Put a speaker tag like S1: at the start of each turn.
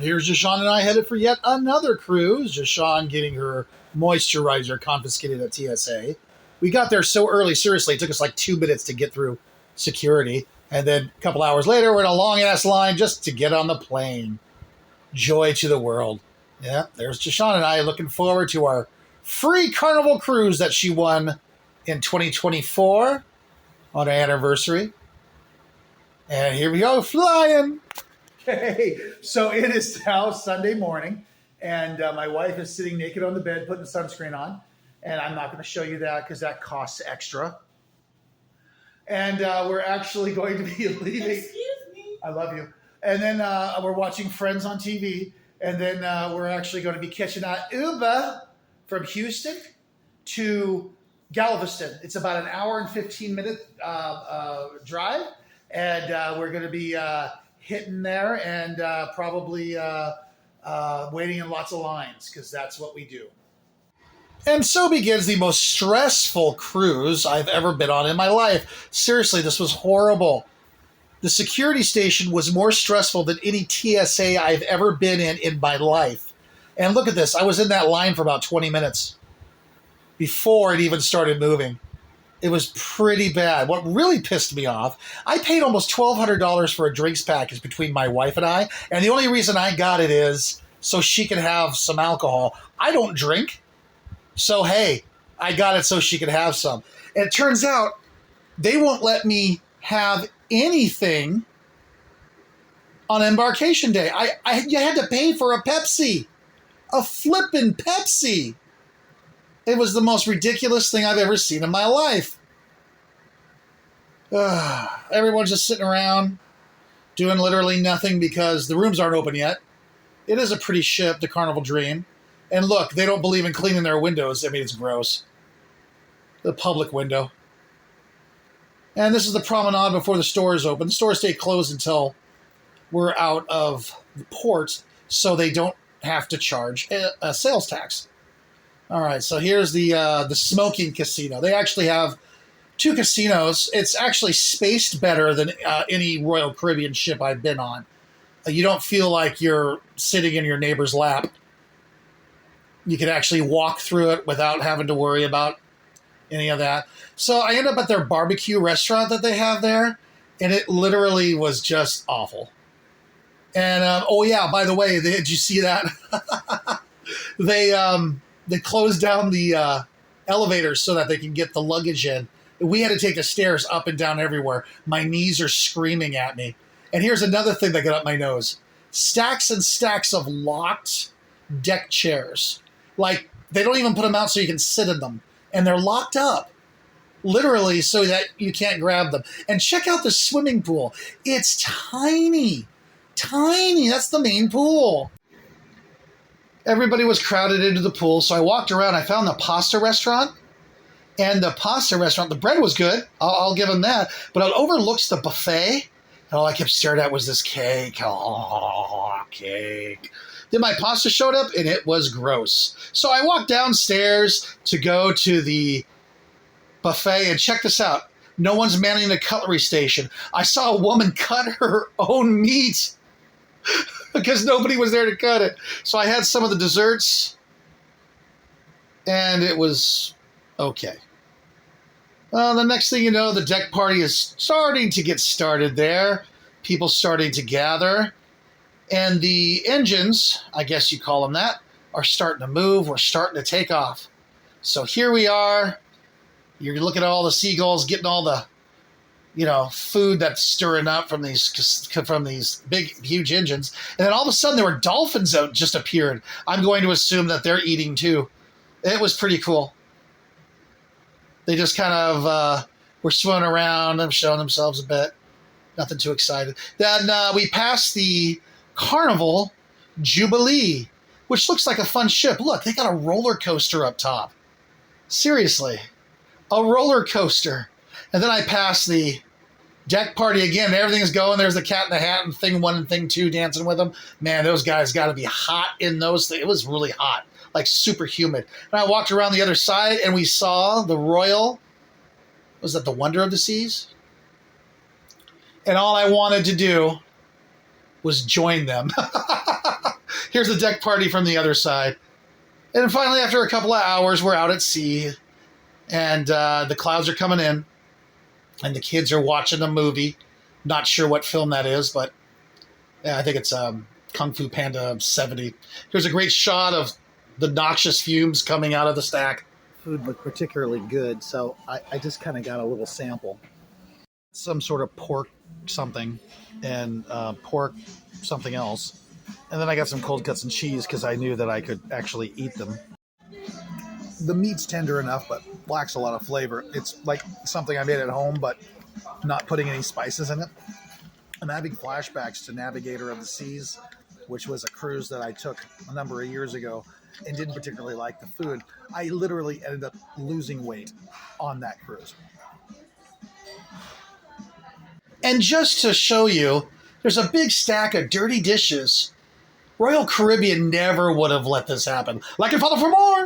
S1: here's Jashawn and I headed for yet another cruise. Jashawn getting her moisturizer confiscated at TSA. We got there so early, seriously, it took us like 2 minutes to get through security. And then a couple hours later, we're in a long-ass line just to get on the plane. Joy to the world. Yeah, there's Jashawn and I looking forward to our free Carnival cruise that she won in 2024 on our anniversary. And here we go, flying. Okay, so it is now Sunday morning, and my wife is sitting naked on the bed putting sunscreen on, and I'm not going to show you that because that costs extra. And we're actually going to be leaving.
S2: Excuse me.
S1: I love you. And then we're watching Friends on TV, and then we're actually going to be catching an Uber from Houston to Galveston. It's about an hour and 15-minute drive, and we're going to be hitting there and probably waiting in lots of lines because that's what we do. And so begins the most stressful cruise I've ever been on in my life. Seriously, this was horrible. The security station was more stressful than any TSA I've ever been in my life. And look at this. I was in that line for about 20 minutes before it even started moving. It was pretty bad. What really pissed me off, I paid almost $1,200 for a drinks package between my wife and I, and the only reason I got it is so she could have some alcohol. I don't drink, so hey, I got it so she could have some. And it turns out they won't let me have anything on Embarkation Day. You had to pay for a Pepsi, a flippin' Pepsi. It was the most ridiculous thing I've ever seen in my life. Everyone's just sitting around doing literally nothing because the rooms aren't open yet. It is a pretty ship, the Carnival Dream. And look, they don't believe in cleaning their windows. I mean, it's gross. The public window. And this is the promenade before the stores open. The stores stay closed until we're out of the port, so they don't have to charge a sales tax. All right, so here's the smoking casino. They actually have 2 casinos. It's actually spaced better than any Royal Caribbean ship I've been on. You don't feel like you're sitting in your neighbor's lap. You can actually walk through it without having to worry about any of that. So I end up at their barbecue restaurant that they have there, and it literally was just awful. And, oh yeah, by the way, did you see that? They closed down the elevators so that they can get the luggage in. We had to take the stairs up and down everywhere. My knees are screaming at me. And here's another thing that got up my nose. Stacks and stacks of locked deck chairs. Like, they don't even put them out so you can sit in them. And they're locked up, literally, so that you can't grab them. And check out the swimming pool. It's tiny. Tiny. That's the main pool. Everybody was crowded into the pool, so I walked around. I found the pasta restaurant, and the pasta restaurant, the bread was good. I'll give them that. But it overlooks the buffet, and all I kept staring at was this cake. Oh, cake. Then my pasta showed up, and it was gross. So I walked downstairs to go to the buffet, and check this out. No one's manning the cutlery station. I saw a woman cut her own meat because nobody was there to cut it. So I had some of the desserts, and it was okay. The next thing you know, the deck party is starting to get started there. People starting to gather. And the engines, I guess you call them that, are starting to move. We're starting to take off. So here we are. You're looking at all the seagulls getting all the, food that's stirring up from these big, huge engines. And then all of a sudden there were dolphins that just appeared. I'm going to assume that they're eating too. It was pretty cool. They just kind of were swimming around and showing themselves a bit. Nothing too excited. Then we passed the Carnival Jubilee, which looks like a fun ship. Look, they got a roller coaster up top. Seriously, a roller coaster. And then I passed the deck party again. Everything's going. There's the Cat in the Hat and Thing 1 and Thing 2 dancing with them. Man, those guys got to be hot in those things. It was really hot, like super humid. And I walked around the other side, and we saw the Royal, was that the Wonder of the Seas? And all I wanted to do was join them. Here's the deck party from the other side. And then finally, after a couple of hours, we're out at sea, and the clouds are coming in, and the kids are watching a movie. Not sure what film that is, but yeah, I think it's Kung Fu Panda 70. Here's a great shot of the noxious fumes coming out of the stack.
S2: Food looked particularly good, so I just kind of got a little sample.
S1: Some sort of pork something and pork something else. And then I got some cold cuts and cheese because I knew that I could actually eat them. The meat's tender enough, but lacks a lot of flavor. It's like something I made at home, but not putting any spices in it. I'm having flashbacks to Navigator of the Seas, which was a cruise that I took a number of years ago and didn't particularly like the food. I literally ended up losing weight on that cruise. And just to show you, there's a big stack of dirty dishes. Royal Caribbean never would have let this happen. Like and follow for more!